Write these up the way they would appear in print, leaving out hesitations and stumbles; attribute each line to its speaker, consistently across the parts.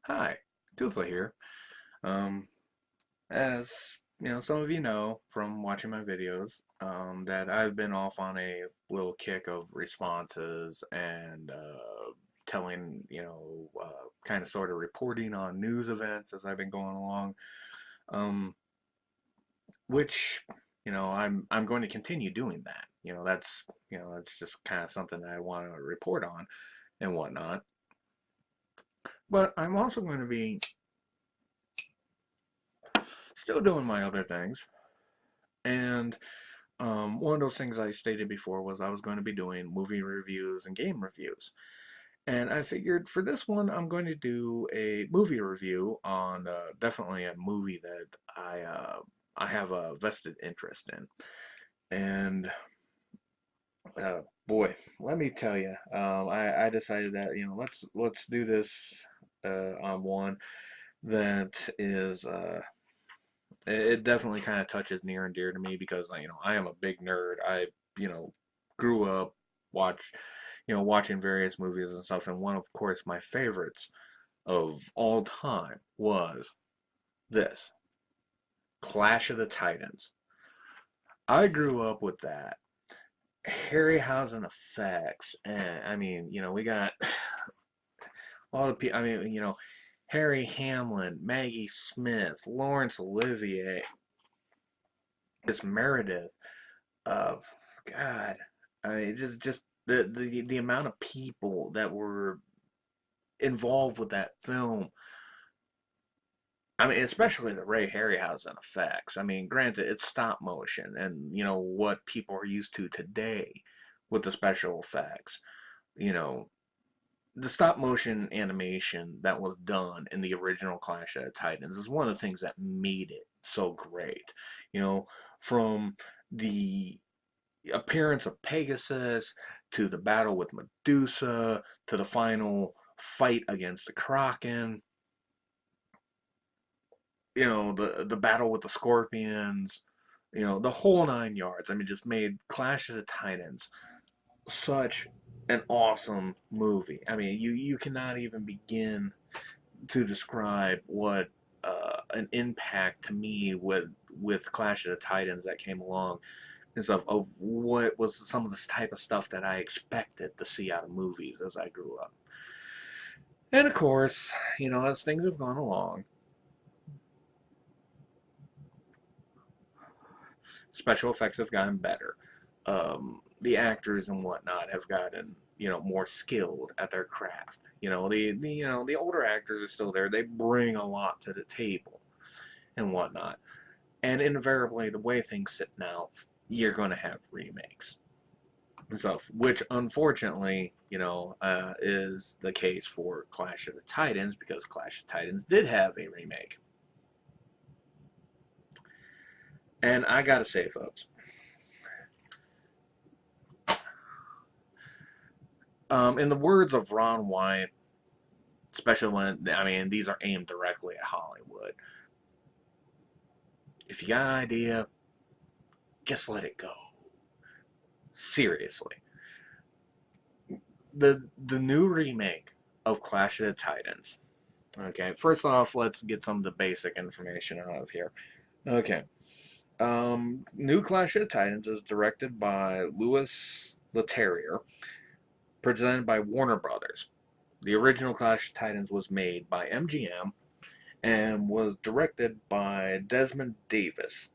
Speaker 1: Hi, Cuthla here. Um, as some of you know from watching my videos, that I've been off on a little kick of responses and telling, kind of sort of reporting on news events as I've been going along. Um, which, I'm going to continue doing that. That's just kind of something that I want to report on and whatnot. But I'm also going to be still doing my other things. And one of those things I stated before was I was going to be doing movie reviews and game reviews. And I figured for this one, I'm going to do a movie review on definitely a movie that I have a vested interest in. And boy, let me tell you, I decided that let's do this on one that is it definitely kind of touches near and dear to me because I am a big nerd. I you know grew up watch watching various movies and stuff, and one of course my favorites of all time was this Clash of the Titans. I grew up with that. Harryhausen effects, and I mean, we got all the people. I mean, Harry Hamlin, Maggie Smith, Laurence Olivier, this Meredith. Of God, I mean, just the amount of people that were involved with that film. I mean, especially the Ray Harryhausen effects. I mean, granted, it's stop motion, and what people are used to today with the special effects. You know, the stop motion animation that was done in the original Clash of the Titans is one of the things that made it so great. You know, from the appearance of Pegasus to the battle with Medusa to the final fight against the Kraken, the battle with the Scorpions, the whole 9 yards. I mean, just made Clash of the Titans such an awesome movie. I mean, you cannot even begin to describe what an impact to me with Clash of the Titans that came along and stuff of what was some of this type of stuff that I expected to see out of movies as I grew up. And of course, as things have gone along, special effects have gotten better. The actors and whatnot have gotten more skilled at their craft. The older actors are still there. They bring a lot to the table and whatnot. And invariably, the way things sit now, you're going to have remakes and stuff, which unfortunately, is the case for Clash of the Titans because Clash of Titans did have a remake. And I gotta say, folks, in the words of Ron White, especially when, I mean, these are aimed directly at Hollywood, if you got an idea, just let it go. Seriously. The new remake of Clash of the Titans. Okay, first off, let's get some of the basic information out of here. Okay. New Clash of the Titans is directed by Louis Leterrier, presented by Warner Brothers. The original Clash of Titans was made by MGM and was directed by Desmond Davis.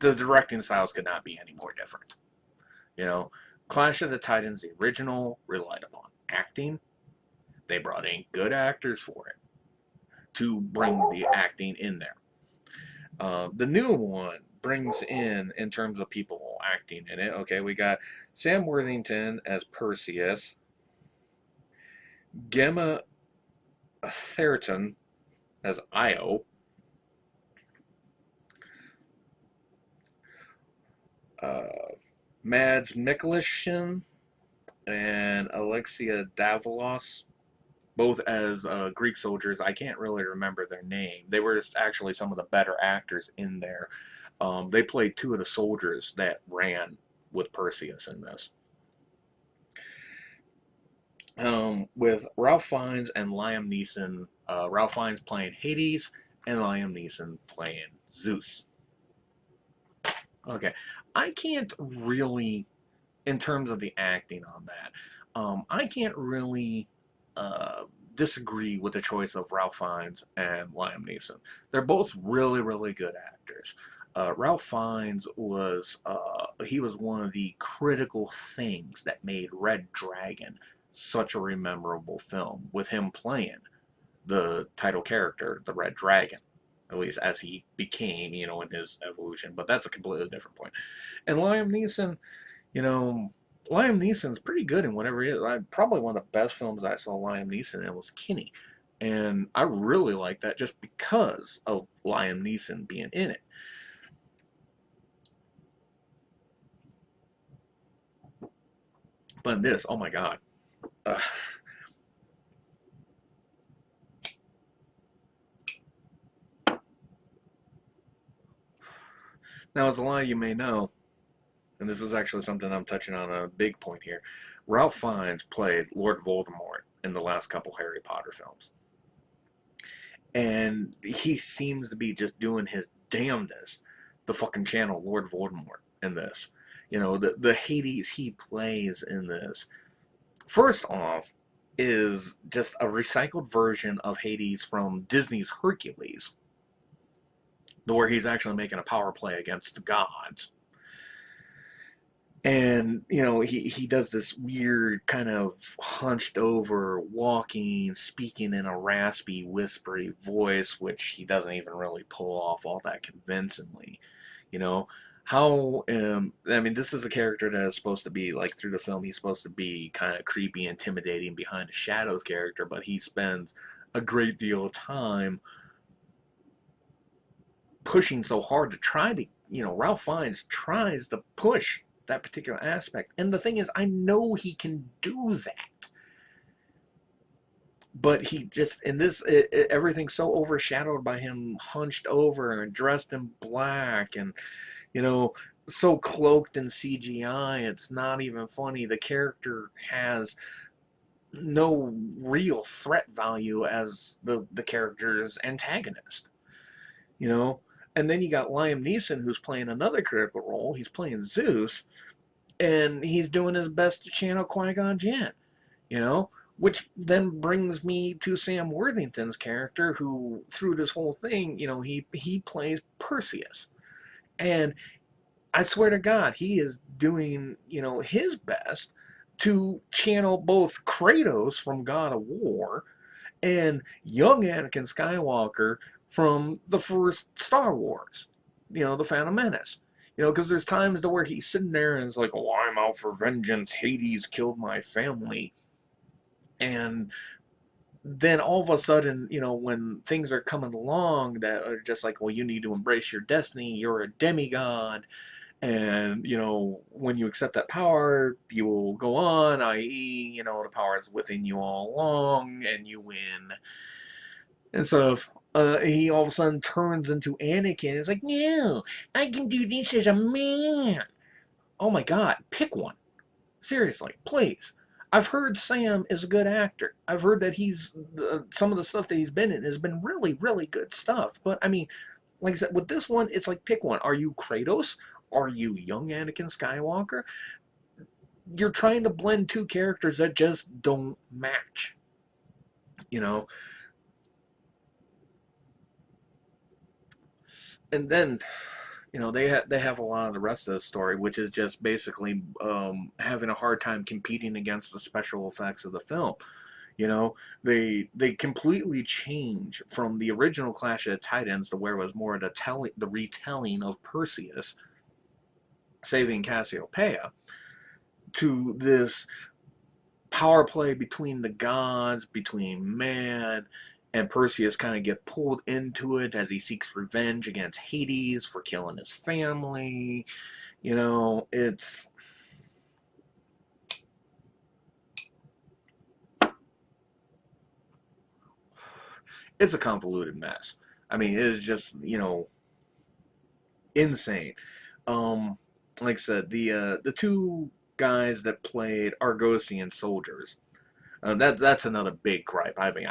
Speaker 1: The directing styles could not be any more different. You know, Clash of the Titans, the original, relied upon acting. They brought in good actors for it to bring the acting in there. The new one brings in terms of people acting in it. Okay, we got Sam Worthington as Perseus, Gemma Arterton as Io, uh, Mads Mikkelsen and Alexia Davalos, both as Greek soldiers. I can't really remember their name. They were actually some of the better actors in there. They played two of the soldiers that ran with Perseus in this. with Ralph Fiennes and Liam Neeson. Ralph Fiennes playing Hades and Liam Neeson playing Zeus. Okay, I can't really, in terms of the acting on that, I can't really uh, disagree with the choice of Ralph Fiennes and Liam Neeson. They're both really, really good actors. Ralph Fiennes was he was one of the critical things that made Red Dragon such a memorable film, with him playing the title character, the Red Dragon, at least as he became, in his evolution. But that's a completely different point. And Liam Neeson, you know, Liam Neeson's pretty good in whatever he is. Probably one of the best films I saw Liam Neeson in was Kinney. And I really like that just because of Liam Neeson being in it. But this, oh my God. Uh, Now, as a lot of you may know, and this is actually something I'm touching on a big point here, Ralph Fiennes played Lord Voldemort in the last couple Harry Potter films. And he seems to be just doing his damnedest to fucking channel Lord Voldemort in this. The Hades he plays in this, first off, is just a recycled version of Hades from Disney's Hercules, where he's actually making a power play against the gods. And he does this weird kind of hunched over walking, speaking in a raspy whispery voice, which he doesn't even really pull off all that convincingly. you know how I mean, this is a character that is supposed to be, like, through the film, he's supposed to be kind of creepy, intimidating behind a shadows character, but he spends a great deal of time pushing so hard to try to, Ralph Fiennes tries to push that particular aspect. And the thing is, I know he can do that. But he just, in this, everything's so overshadowed by him hunched over and dressed in black and, you know, so cloaked in CGI, it's not even funny. The character has no real threat value as the character's antagonist. you know. And then you got Liam Neeson, who's playing another critical role. He's playing Zeus, and he's doing his best to channel Qui-Gon Jinn, you know. Which then brings me to Sam Worthington's character, who through this whole thing, he plays Perseus, and I swear to God, he is doing, his best to channel both Kratos from God of War and young Anakin Skywalker from the first Star Wars, the Phantom Menace. Because there's times to where he's sitting there and it's like, oh, I'm out for vengeance. Hades killed my family. And then all of a sudden, when things are coming along that are just like, well, you need to embrace your destiny. You're a demigod. And, when you accept that power, you will go on, i.e., the power is within you all along, and you win. And so he all of a sudden turns into Anakin. It's like, no, I can do this as a man. Oh my God, pick one. Seriously, please. I've heard Sam is a good actor. I've heard that he's some of the stuff that he's been in has been really, really good stuff. But I mean, like I said, with this one, it's like, pick one. Are you Kratos? Are you young Anakin Skywalker? You're trying to blend two characters that just don't match. You know, and then they have a lot of the rest of the story, which is just basically having a hard time competing against the special effects of the film. They completely change from the original Clash of the Titans, to where it was more of the retelling of Perseus saving Cassiopeia, to this power play between the gods, between man and Perseus, kind of get pulled into it as he seeks revenge against Hades for killing his family. It's a convoluted mess. I mean, it is just, insane. Um, like I said, the two guys that played Argosian soldiers, That's another big gripe. I mean,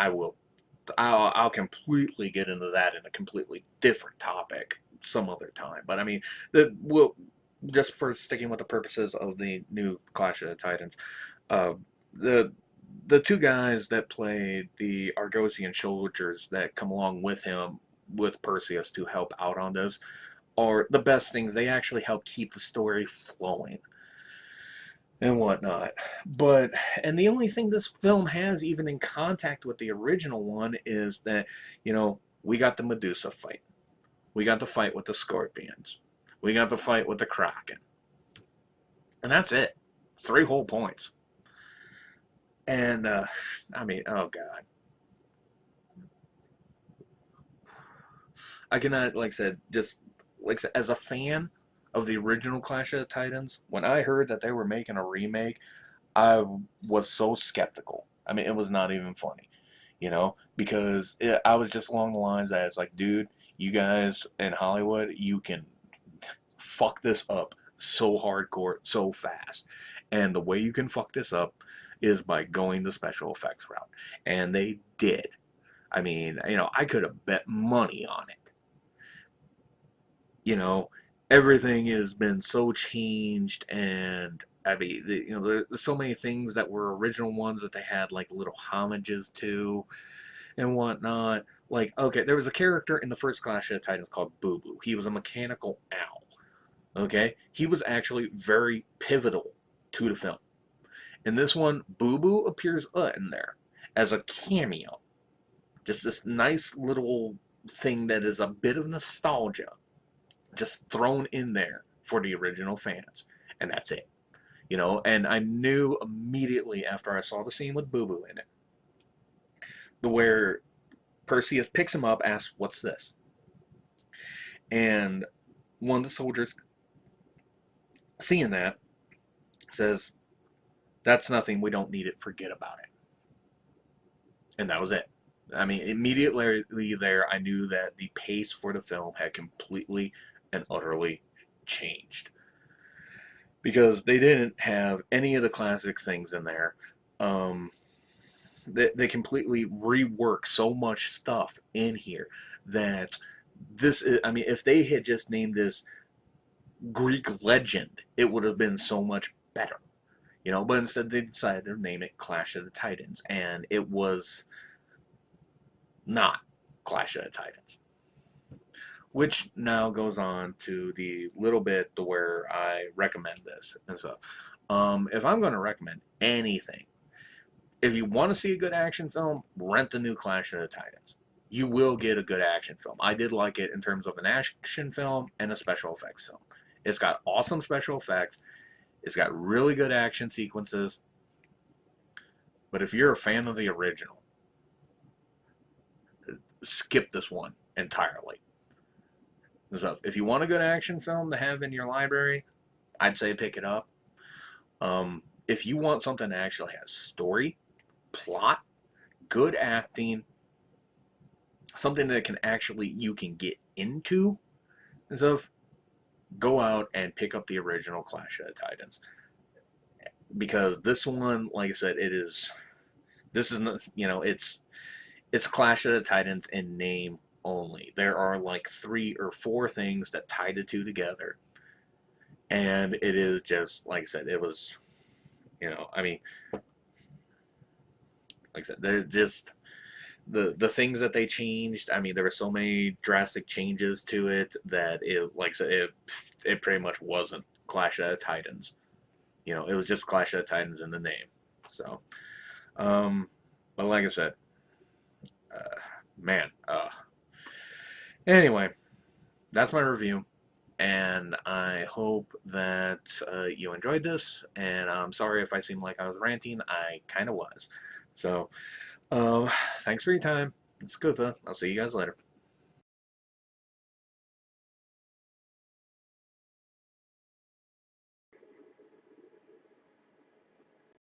Speaker 1: I'll completely get into that in a completely different topic some other time. But I mean, we'll just for sticking with the purposes of the new Clash of the Titans, uh, the the two guys that play the Argosian soldiers that come along with him with Perseus to help out on this are the best things. They actually help keep the story flowing and whatnot. But and the only thing this film has, even in contact with the original one, is that we got the Medusa fight, we got the fight with the scorpions, we got the fight with the Kraken, and that's it. 3 whole points. And I mean, oh god, I cannot, like I said, just like I said, as a fan of the original Clash of the Titans, when I heard that they were making a remake, I was so skeptical. I mean, it was not even funny, because I was just along the lines that it's like, dude, you guys in Hollywood, you can fuck this up so hardcore, so fast. And the way you can fuck this up is by going the special effects route. And they did. I mean, I could have bet money on it. You know, everything has been so changed, and I mean, there's so many things that were original ones that they had like little homages to and whatnot. Like, okay, there was a character in the first Clash of the Titans called Boo Boo. He was a mechanical owl. Okay, he was actually very pivotal to the film. In this one, Boo Boo appears in there as a cameo. Just this nice little thing that is a bit of nostalgia just thrown in there for the original fans. And that's it. And I knew immediately after I saw the scene with Boo Boo in it, where Perseus picks him up, asks, "What's this?" And one of the soldiers, seeing that, says, "That's nothing. We don't need it. Forget about it." And that was it. I mean, immediately there, I knew that the pace for the film had completely and utterly changed. Because they didn't have any of the classic things in there. They completely rework so much stuff in here that this is, I mean, if they had just named this Greek legend, it would have been so much better. But instead they decided to name it Clash of the Titans, and it was not Clash of the Titans. Which now goes on to the little bit to where I recommend this and stuff. If I'm going to recommend anything, if you want to see a good action film, rent the new Clash of the Titans. You will get a good action film. I did like it in terms of an action film and a special effects film. It's got awesome special effects. It's got really good action sequences. But if you're a fan of the original, skip this one entirely. So if you want a good action film to have in your library, I'd say pick it up. If you want something that actually has story, plot, good acting, something that you can get into and stuff, go out and pick up the original Clash of the Titans. Because this one, like I said, this is not, it's Clash of the Titans in name only. There are like 3 or 4 things that tie the two together. And it is just, like I said, it was, I mean, like I said, there's just the things that they changed. I mean, there were so many drastic changes to it that it, like I said, it pretty much wasn't Clash of the Titans. It was just Clash of the Titans in the name. So, but like I said, man, anyway, that's my review, and I hope that you enjoyed this, and I'm sorry if I seemed like I was ranting. I kind of was. So, thanks for your time. It's Cuthla. I'll see you guys later.